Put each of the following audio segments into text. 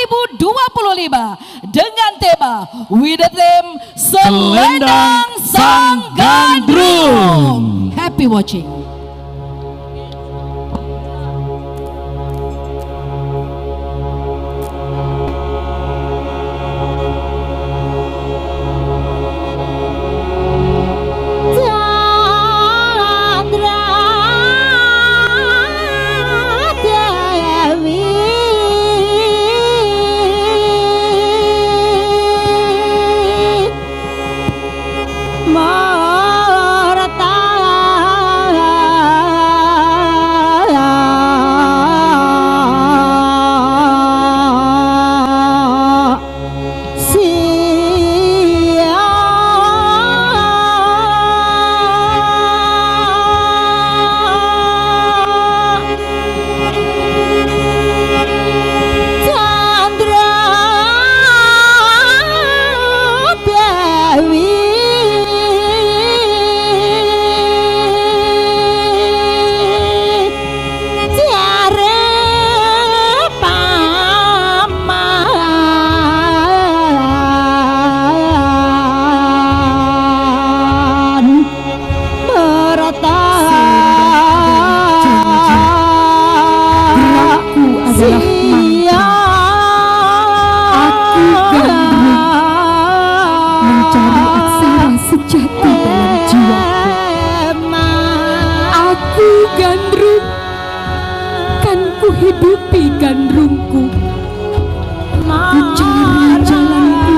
2025 dengan tema with the theme Selendang Sang Gandrung. Happy watching. Hidupi gandrungku, ku cari jalanku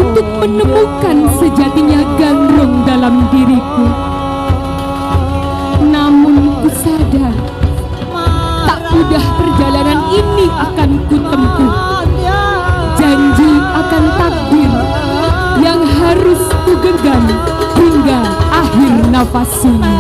untuk menemukan sejatinya gandrung dalam diriku. Namun ku sadar tak mudah perjalanan ini akan ku tempuh. Janji akan takdir yang harus ku genggam hingga akhir nafas ini.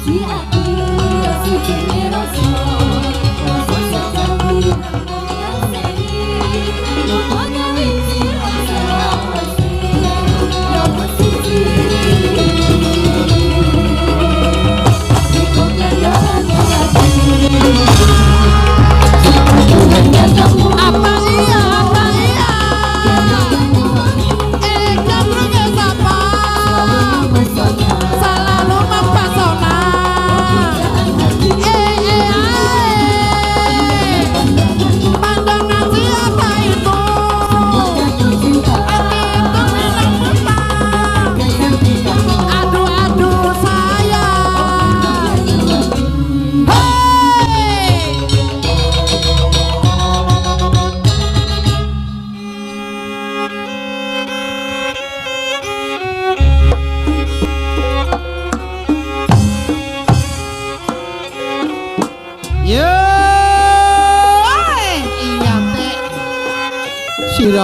Si aku, si kini rasa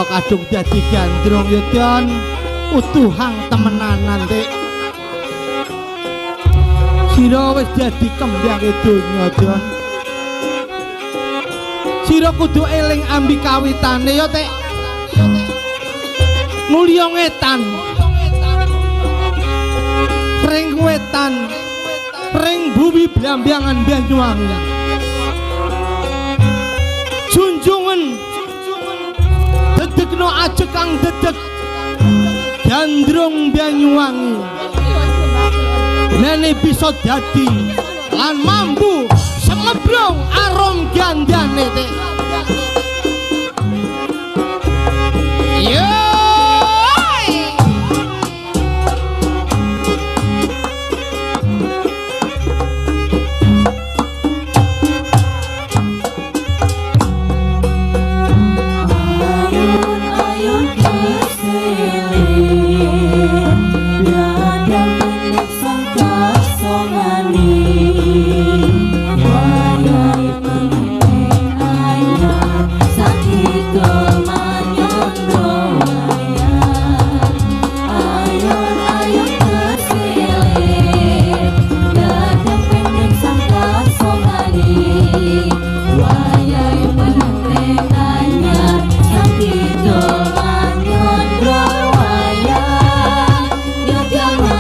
sira kadung dadi gandrung Yudon utuhang temenanan Dik. Sira wis dadi kembang donya Don. Sira kudu eling ambi kawitane ya Dik. Mulya ngetan pring wetan pring bumi blambangan Banyuwangi junjungan dedekno aja kang dedek gandrung Banyuwangi nene bisa dadi lan mampu semebrong arom gandane Dik. Yo Yang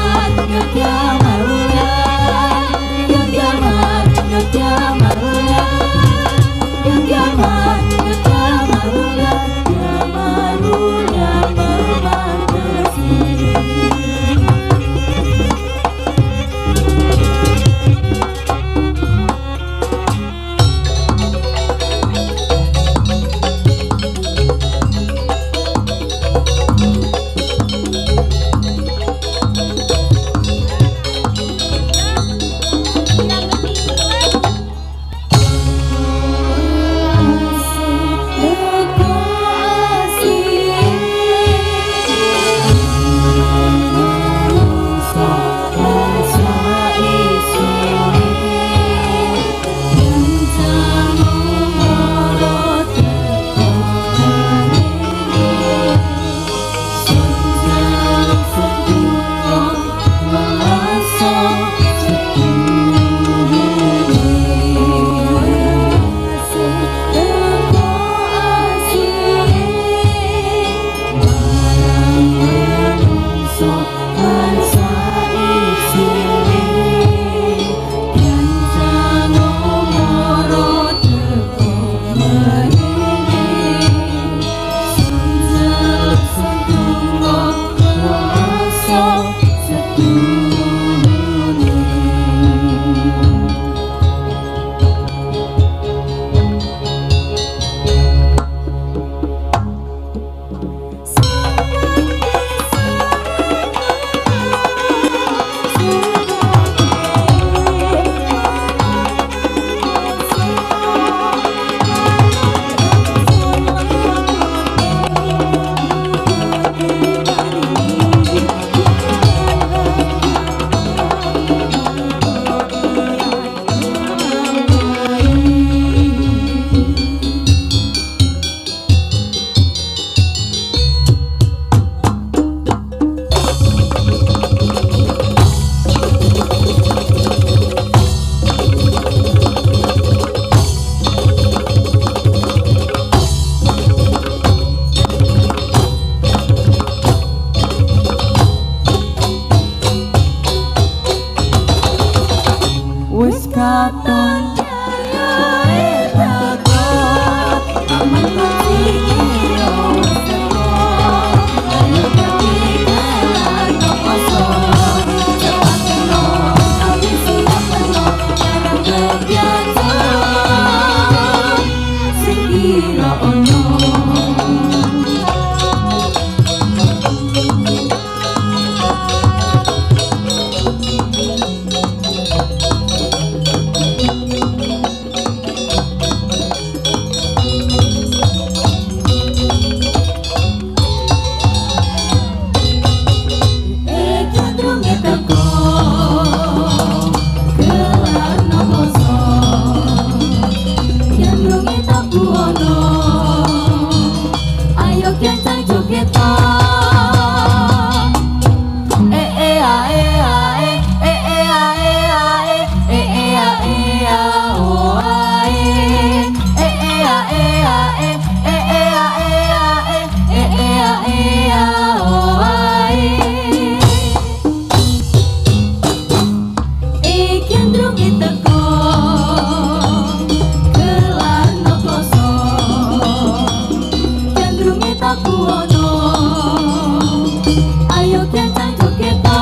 ayo kencang kita.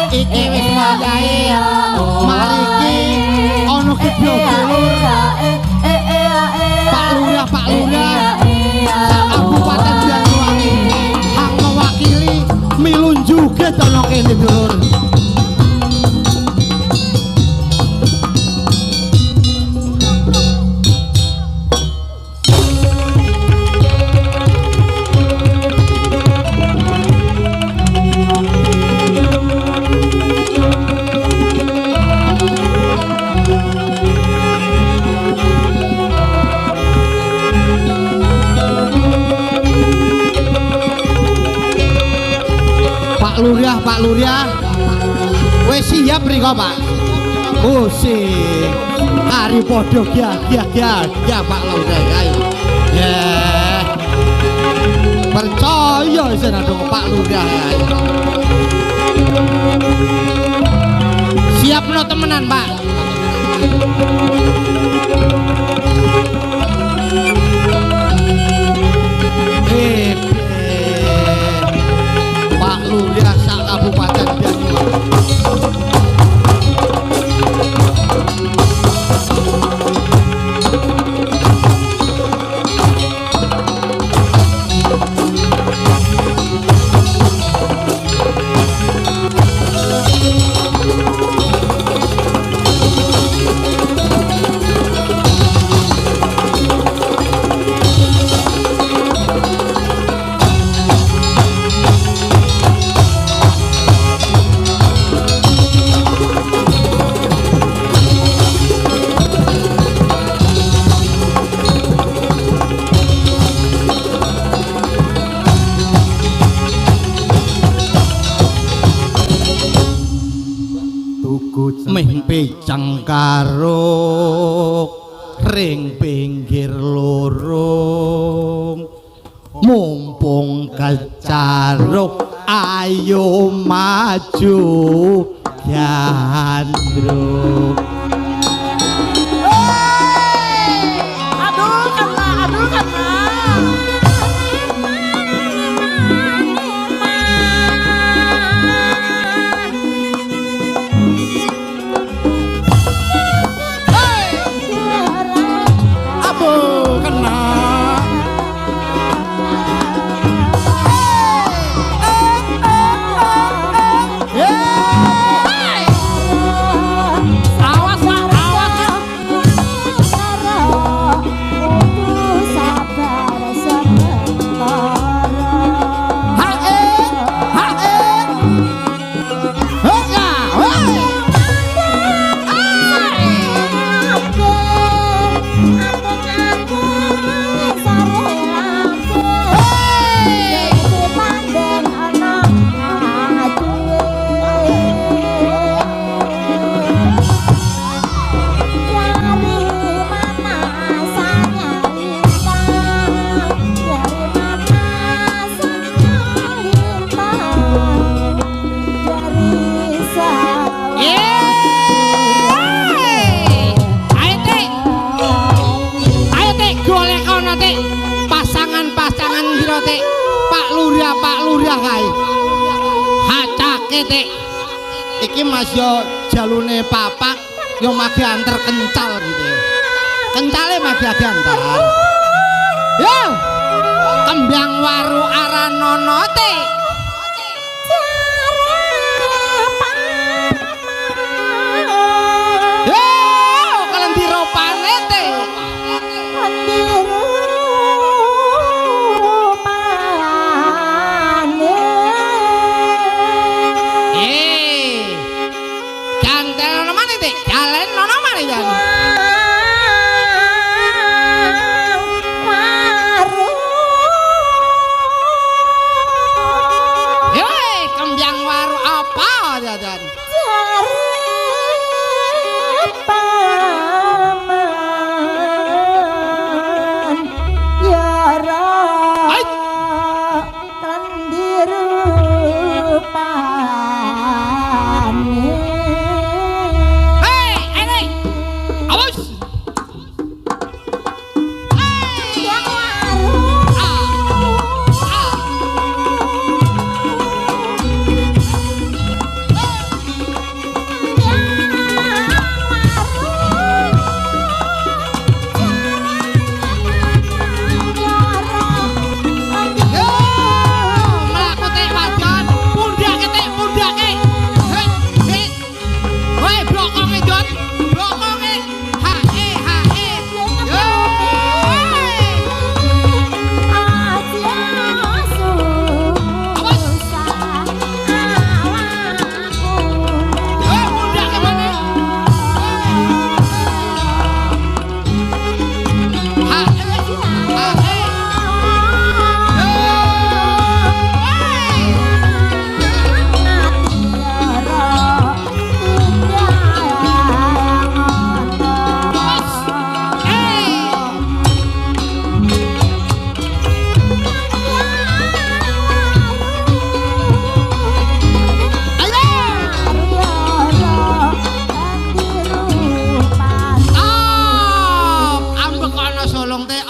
Iki wis wayahe mariki ana gedhe dulur Pak Lurah sak Kabupaten Banyuwangi hang mewakili milun juga ana kene dulur. Pak Lurah wis siap mriko Pak. Oh sih hari padha gagah Pak Lurah ayo. Ya percaya isen dong Pak Lurah ayo. Siap no temenan Pak. Pak Lurah sak Kabupaten Banyuwangi. Pecang karo ring pinggir lorong mumpung kecaruk ayo maju gandrung. Aduh kena. Pak Lurah kae. Hacake Dik. Iki Mas yo jalune papak yo mage anter kencal gitu. Kencale mage antar. Yo. Kembang waru aranono Dik. Yo, kelendiro panete.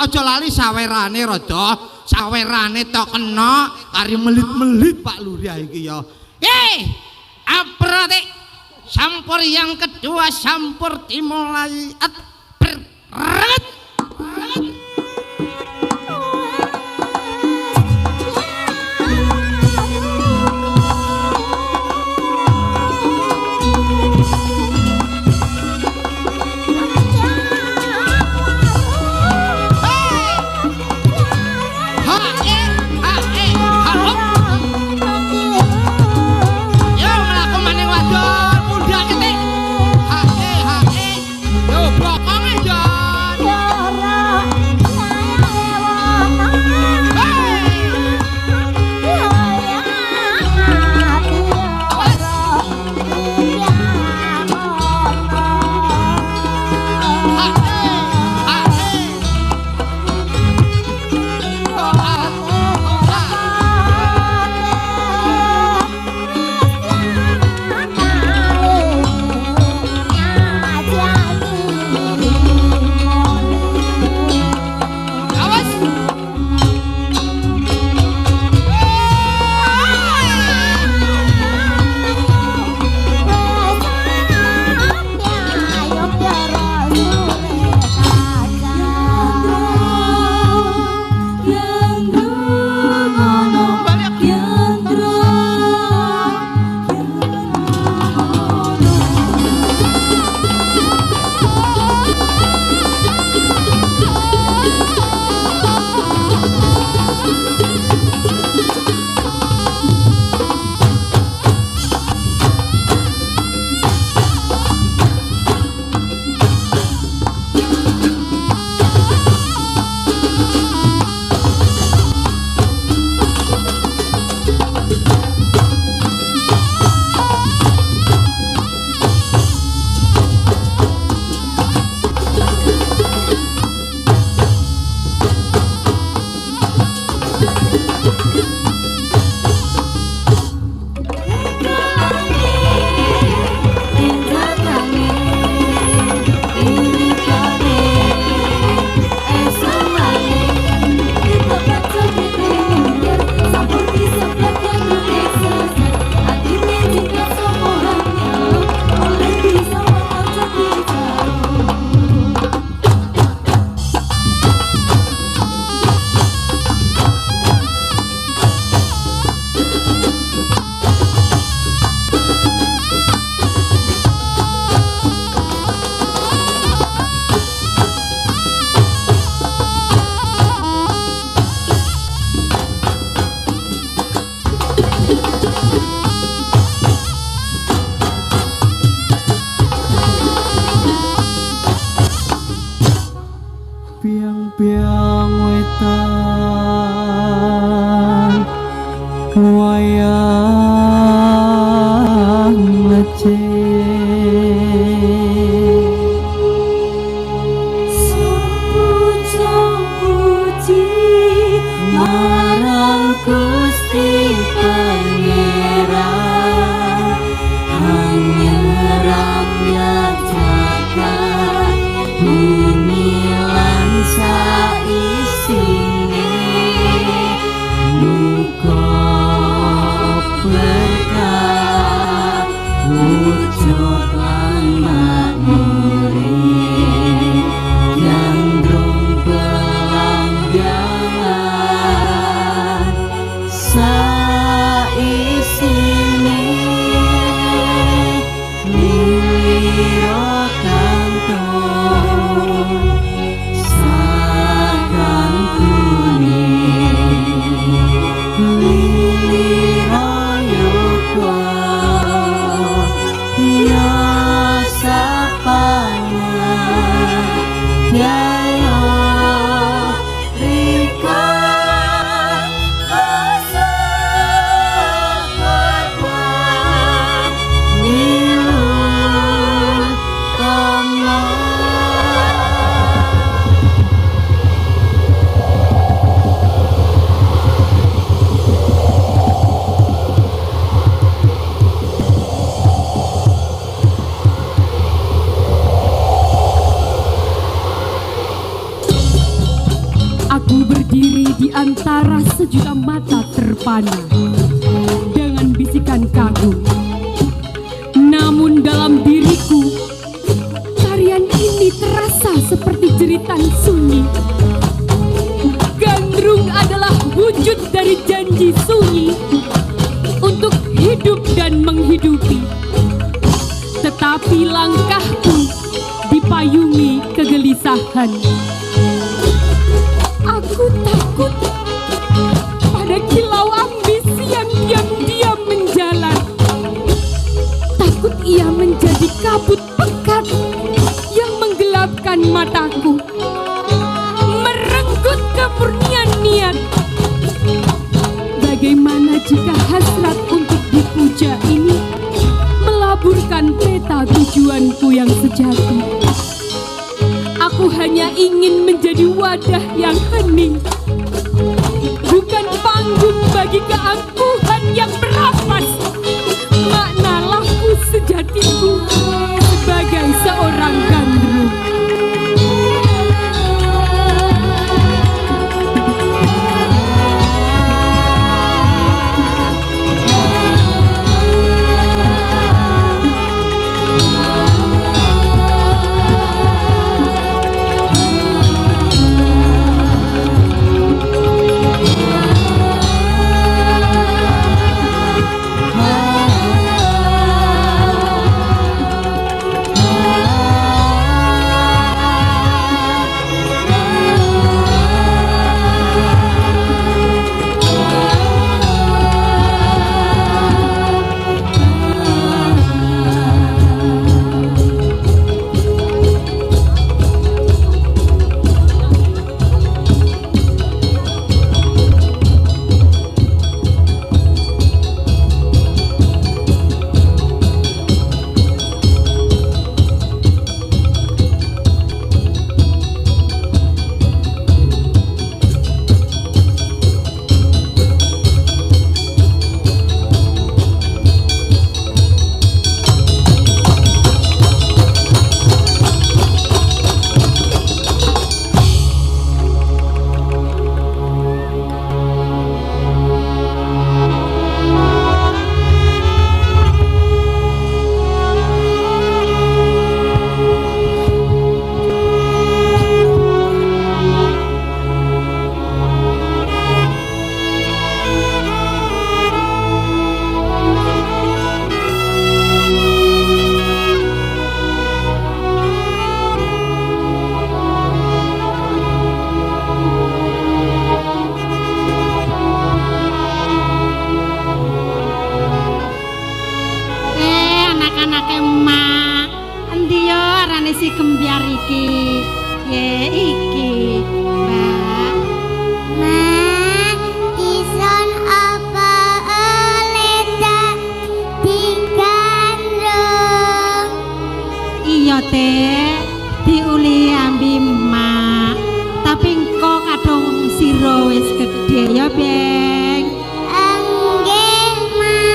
aja lali sawerane rada, sawerane tok kena kari melit-melit Pak Lurah iki ya. Aprate sampur yang kedua sampur dimulai. Piang-piang wetan wayang lecet Sepucuk puji marang Gusti Pangeran hanyerangnya jagat bumi lan saisine muga antara sejuta mata terpana dengan bisikan kagum. Namun dalam diriku, tarian ini terasa seperti jeritan sunyi. Gandrung adalah wujud dari janji sunyi untuk hidup dan menghidupi. Tetapi langkahku dipayungi kegelisahan. Aku takut pada kilau ambisi yang diam-diam menjalar. Takut ia menjadi kabut pekat yang menggelapkan mataku, merenggut kemurnian niat. Bagaimana jika hasrat untuk dipuja ini melaburkan peta tujuanku yang sejati? Aku hanya ingin menjadi wadah yang hening, bukan panggung bagi keangkuhan yang merampas makna laku sejatiku sebagai seorang gandrung. Si kembiar iki, ye iki, Mbak. Ma, ison apa eleda digandrung? Iya teh, diuli ambi mak. Tapi engko kadung sira wis gedhe ya, Beng. Enggih, Ma.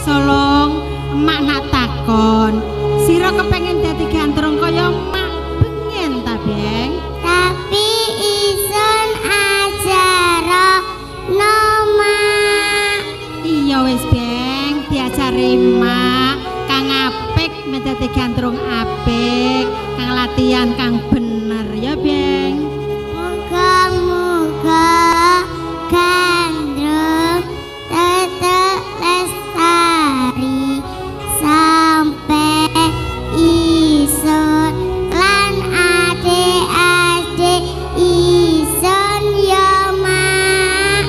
Solong emak nak takon. Sira kepengen dadi gandrung kaya mak pengen ta, Beng? Tapi ison acara noma. Iya wis, Beng, diajari mak kang apik dadi gandrung apik, kang latihan kang bener ya, Beng. Muga-muga gandrung tetep lestari sampai ison lan adik-adik ison ya, Mak.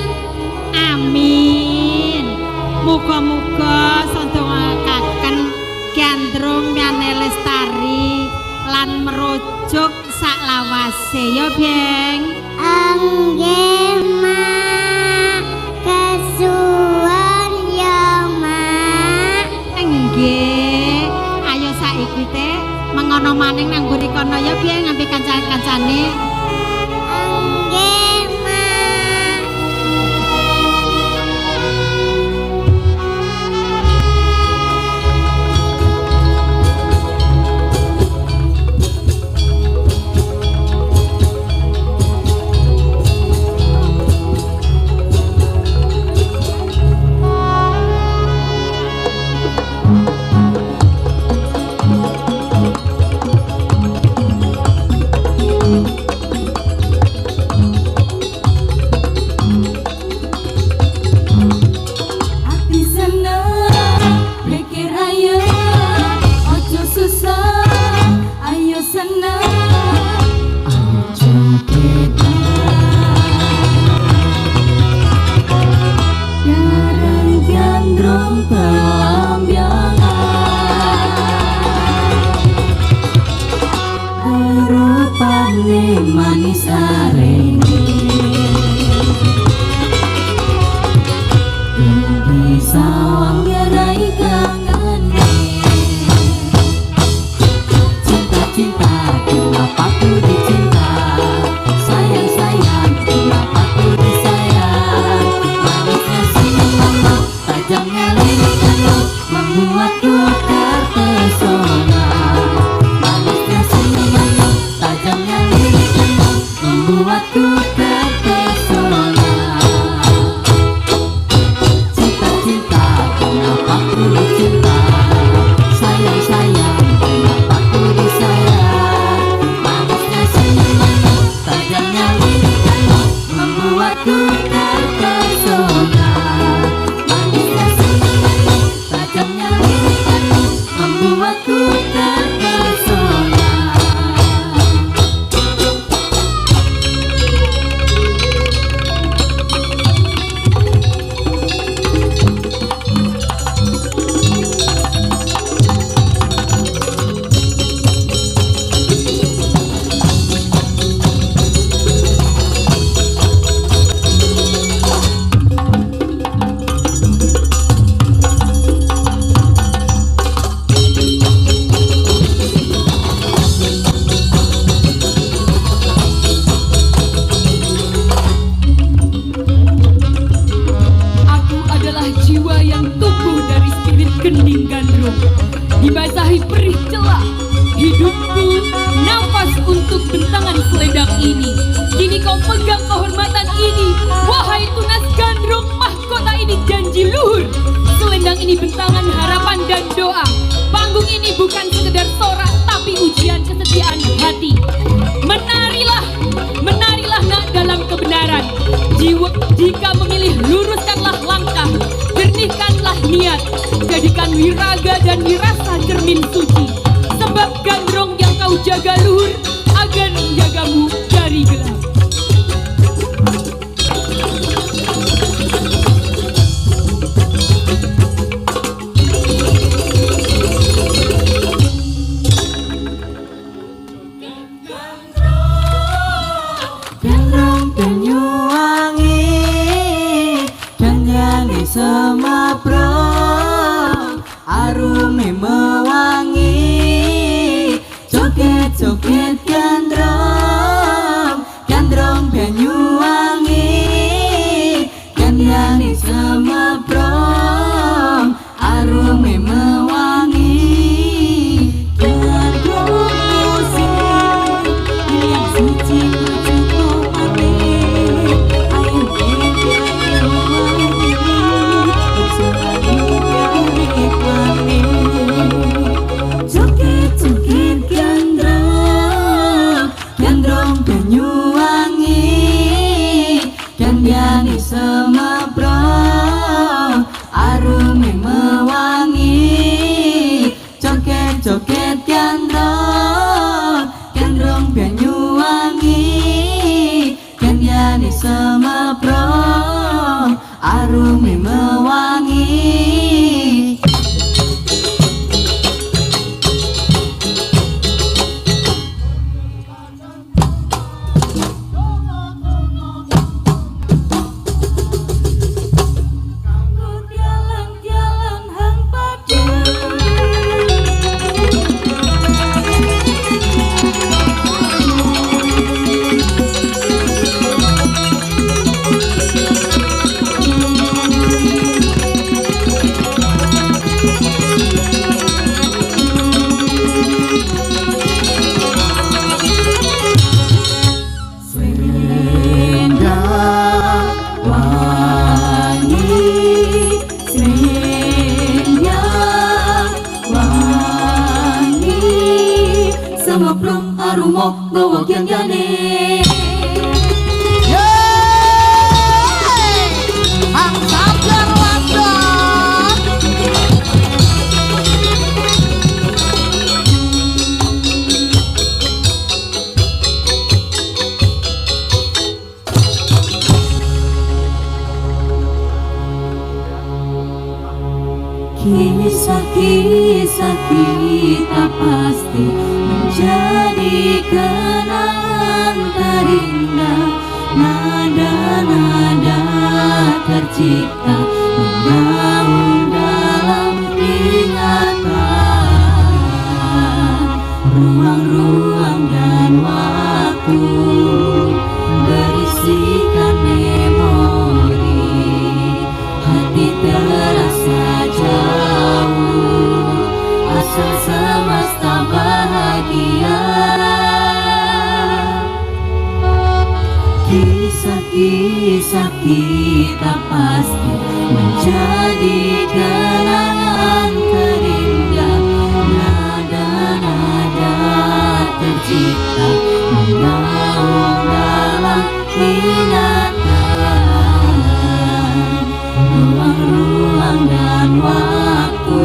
Amin. Muga-muga sondongakaken gandrung miyane lestari lan merujuk sak lawase ya, Beng. Enggih, Mak. Kesuwun ya, Mak. Enggih. Ayo saiki teh mengono maning nang mburi kono ya, Beng, ngambi kancan-kancane. Enggih, Mak. Jarang gandrung pelambiangan, rupane manis arene, bisa wanggerai kangane. Cinta-cinta, kenapa ku dicinta? Sayang-sayang, kenapa ku disayang? Manisnya senyumanmu, tajamnya lirikanmu, membuatku terpesona. Manisnya senyumanmu, tajamnya lirikanmu, membuatku terpesona. Cinta-cinta, kenapa ku dicinta? Sayang-sayang, kenapa ku disayang? Manisnya senyumanmu, tajamnya lirikanmu, membuatku terpesona. Manisnya senyumanmu, tajamnya lirikanmu, membuatku terpesona. Aku adalah jiwa yang tumbuh dari spirit Gending Gandrung, dibasahi perih celah. Hidupku nafas untuk bentangan selendang ini. Kini kau pegang kehormatan ini, wahai tunas Gandrung. Mahkota ini janji luhur, selendang ini bentangan harapan dan doa. Panggung ini bukan sekedar sorak, tapi ujian kesetiaan hati. Menarilah, menarilah nak dalam kebenaran. Jika memilih, luruskanlah langkah, jernihkanlah niat, jadikan wiraga dan wirasa cermin suci. Sebab Gandrung yang kau jaga luhur agar menjagamu dari gelap. Gandrung Banyuwangi, kanyane semapro, arume mewangi. Joget-joget Gandrung, Gandrung Banyuwangi, kanyane semapro, arume mewangi. Gandrung musik yang suci tujuh mati, ayo joget-joget Gandrung, Gandrung Banyuwangi, kanyane semapro, arume mewangi. Joget-joget Gandrung, Gandrung Banyuwangi, kanyane semapro, arume mewangi. Jalan-jalan hang padu, arumo bawa gandane. Ang sabar wadon. Kisah kita pasti menjadi kenangan terindah. Nada-nada tercipta membangun dalam ingatan. Ruang-ruang dan waktu berisikan memori. Hati terasa jauh, asal semesta bahagia. Kisah-kisah kita pasti menjadi kenangan terindah. Nada-nada tercipta membangun dalam ingatan. Ruang-ruang dan waktu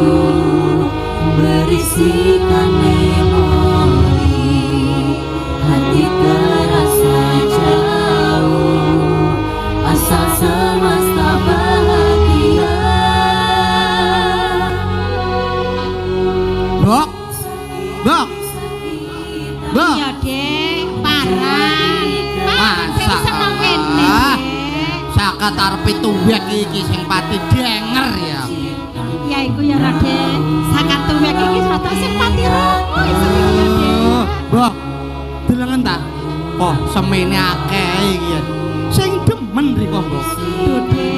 berisikan memori. Hati terasa jauh, asal semesta bahagia. Bok, bok, bok. Iya dek, parang Masa? seneng kene Ah. dek. Sakat arep tuwek iki sing pati denger ya. Ya iku ya Raden, sakat tuwek iki rada sing pati romo iso iki ya dek. Bok, delengen ta? Oh, semene akeh iki ya. Sing demen riko, Bok. Dode,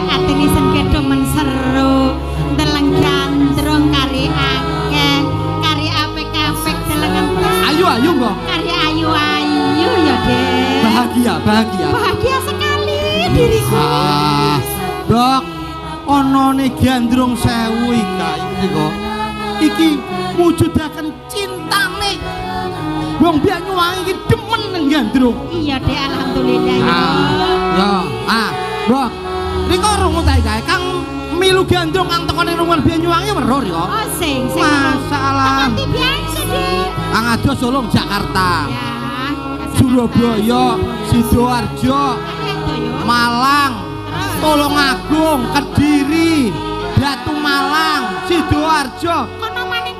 atine sen kedemen seru. Deleng gandrung kari akeh, kari apik-apik delengen terus. Ayu-ayu, Bok. Kari ayu-ayu ya dek. Bahagia, bahagia. Bahagia sekali diriku. Ah, Dok, onone gandrung sewu iki kok. Iki mujudaken cintane. Wong Banyuwangi iki demen nang gandrung. Iya dek, alhamdulillah ya. Ya, Bok. Riko rungu ta iki Kang milu gandrung kang teko ning rungan Banyuwangi weruh riko. Oh sing Masalah. Nanti biasa dek. Kang Ado Solo Jakarta. Ya. Surabaya, Sidoarjo, Itu yo. Malang, Tulungagung, Kediri, Batu Malang, Sidoarjo. Kono maning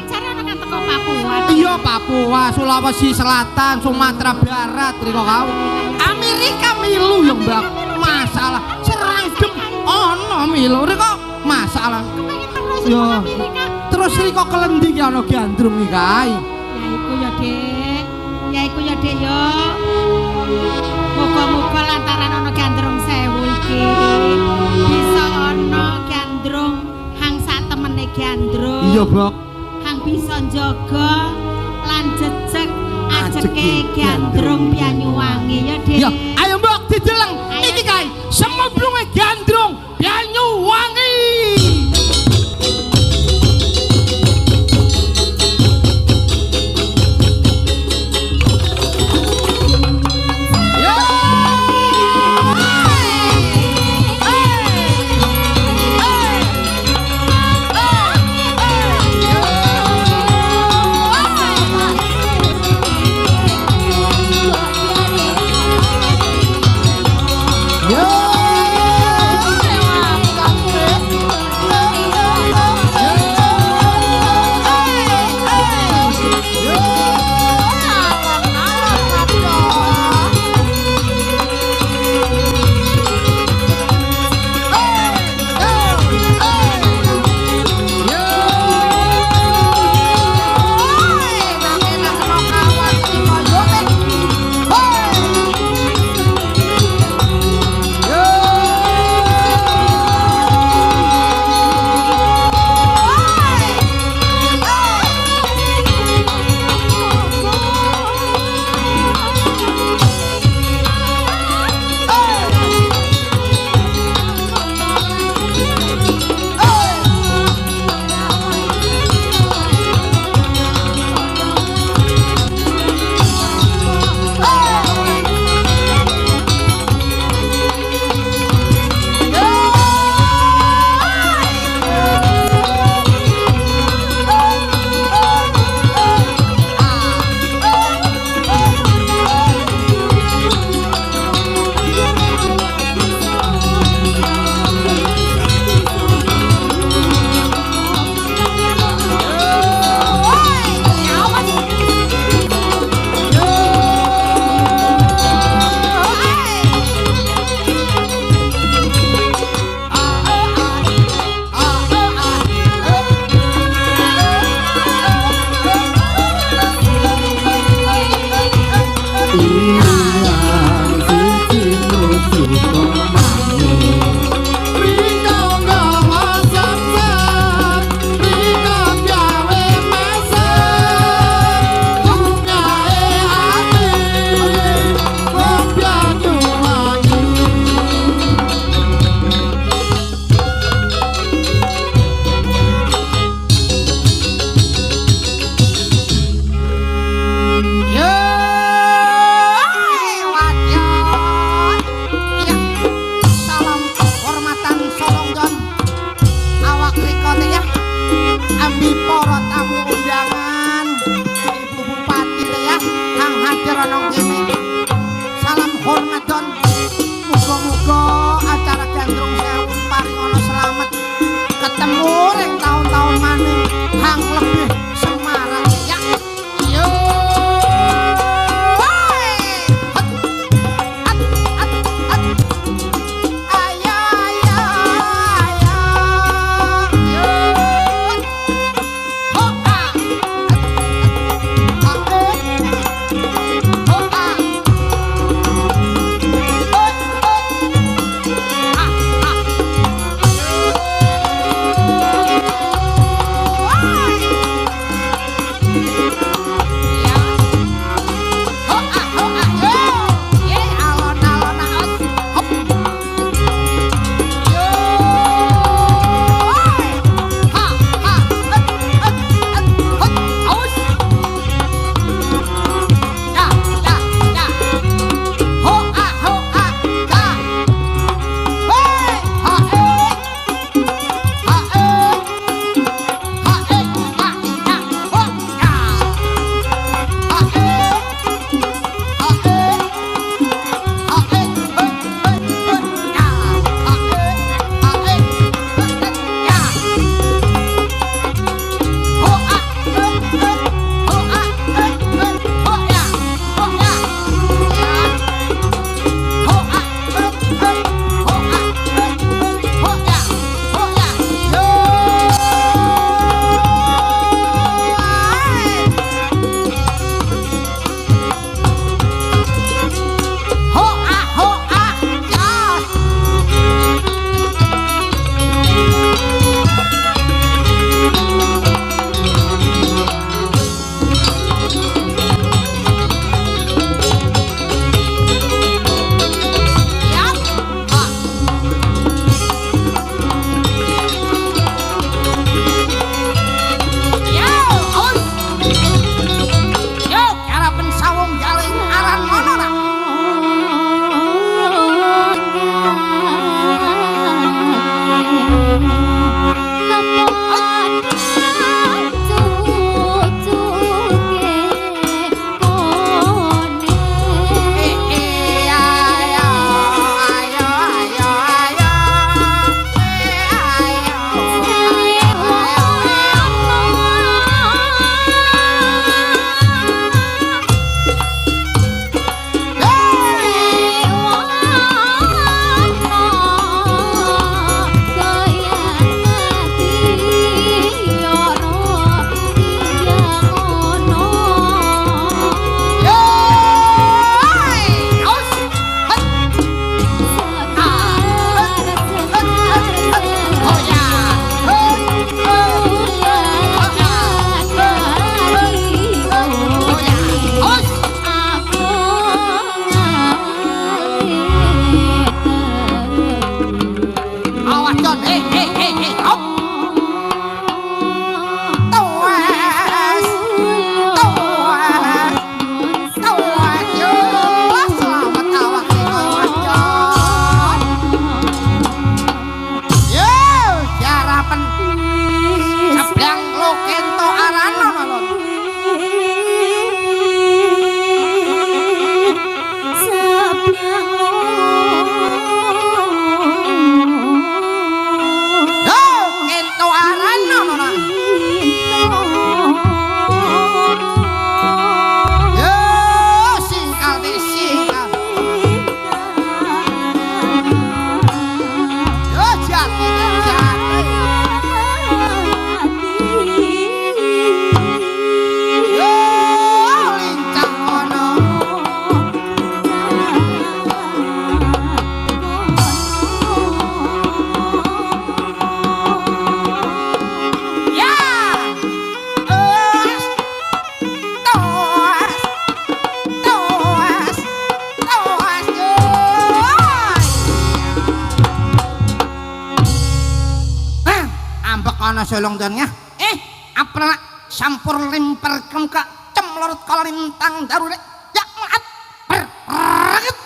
jare ana kan teko Papua. Iya Papua, Sulawesi Selatan, Sumatera Barat, riko kau. Amerika milu ya Mbak. Masalah serangkem ono milu riko masalah. Kepengin terus Yo. nang Amerika. Terus riko kelendi ki ana gandrung iki kae. Ya iku ya dek. Ya iku ya dek yo. Muga-muga lantaran ana gandrung sewu iki bisa ana gandrung hang sak temene gandrung. Iya, Bok. Hang bisa njaga lan jejeg ajeke Ajeke gandrung gandrung Banyuwangi ya dek. Ya, ayo Mbok dideleng. Ayo. Iki kae sememblunge gandrung Banyuwangi. solong donnya apa sampur limper kemka cemlorot kalintang darurat ya maat perget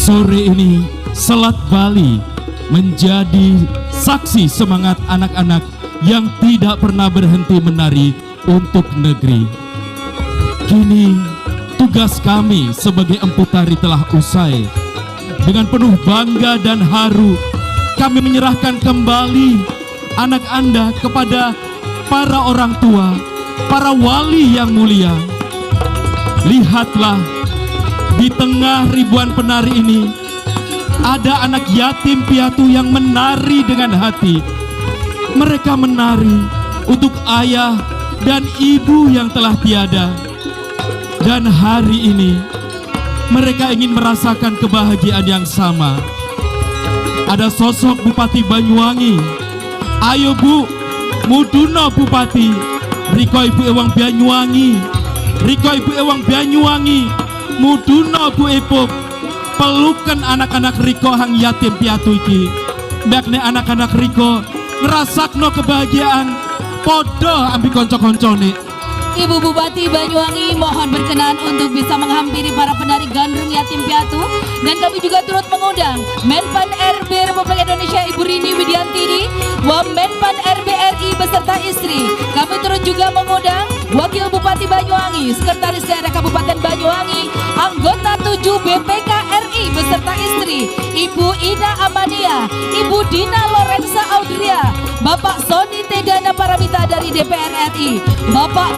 Sore ini Selat Bali menjadi saksi semangat anak-anak yang tidak pernah berhenti menari untuk negeri. Kini tugas kami sebagai empu tari telah usai. Dengan penuh bangga dan haru kami menyerahkan kembali anak Anda kepada para orang tua, para wali yang mulia. Lihatlah, di tengah ribuan penari ini ada anak yatim piatu yang menari dengan hati. Mereka menari untuk ayah dan ibu yang telah tiada. Dan hari ini mereka ingin merasakan kebahagiaan yang sama. Ada sosok Bupati Banyuwangi. Ayo Bu, muduna Bupati. Riko Ibu Ewang Banyuwangi. Riko Ibu Ewang Banyuwangi. Muduna Bu Ipuk, pelukan anak-anak Riko hang yatim piatu iki. Mbakne anak-anak Riko ngerasakno kebahagiaan podo ambi konco-koncone. Ibu Bupati Banyuwangi mohon berkenan untuk bisa menghampiri para penari gandrung yatim piatu, dan kami juga turut mengundang Menpan RB Republik Indonesia Ibu Rini Widiantini, Wamenpan RB RI beserta istri. Kami turut juga mengundang Wakil Bupati Banyuwangi, Sekretaris Daerah Kabupaten Banyuwangi, anggota 7 BPK RI beserta istri, Ibu Ina Amania, Ibu Dina Lorenza Audria, Bapak Soni Tegana Paramita dari DPR RI, Bapak